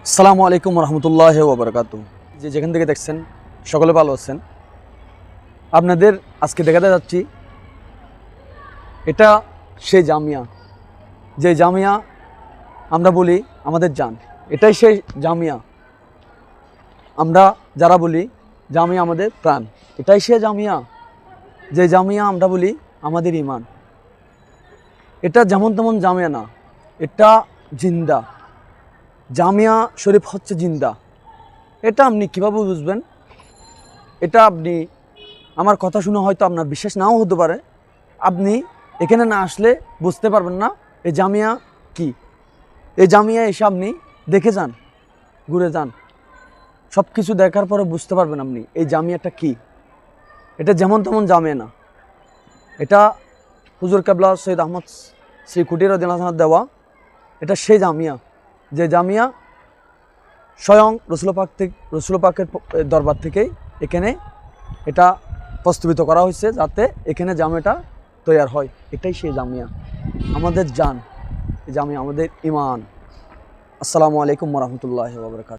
আসসালামু আলাইকুম রহমতুল্লাহি ওয়া বারাকাতুহু। যেখান থেকে দেখছেন সকলে ভালো আছেন। আপনাদের আজকে দেখাতে যাচ্ছি, এটা সেই জামিয়া, যে জামিয়া আমরা বলি আমাদের জান। এটাই সেই জামিয়া, আমরা যারা বলি জামিয়া আমাদের প্রাণ। এটাই সেই জামিয়া, যে জামিয়া আমরা বলি আমাদের ইমান। এটা যেমন তেমন জামিয়া না, এটা জিন্দা। জামিয়া শরীফ হচ্ছে জিন্দা। এটা আপনি কীভাবে বুঝবেন? এটা আপনি আমার কথা শুনে হয়তো আপনার বিশ্বাস নাও হতে পারে। আপনি এখানে না আসলে বুঝতে পারবেন না এই জামিয়া কি। এই জামিয়া এসে আপনি দেখে যান, ঘুরে যান, সব কিছু দেখার পরে বুঝতে পারবেন আপনি এই জামিয়াটা কি। এটা যেমন তেমন জামিয়া না, এটা হুজুর কেবলা সৈয়দ আহমদ শ্রী খুঁটি রাদিয়াল্লাহু আনহু দেওয়া। এটা সেই জামিয়া, যে জামিয়া স্বয়ং রসুল পাকের দরবার থেকেই এখানে এটা প্রস্তাবিত করা হয়েছে, যাতে এখানে জামিয়াটা তৈরি হয়। এটাই সেই জামিয়া, আমাদের জান। এই জামিয়া আমাদের ইমান। আসসালামু আলাইকুম ওয়া রাহমাতুল্লাহি ওয়া বারাকাতুহু।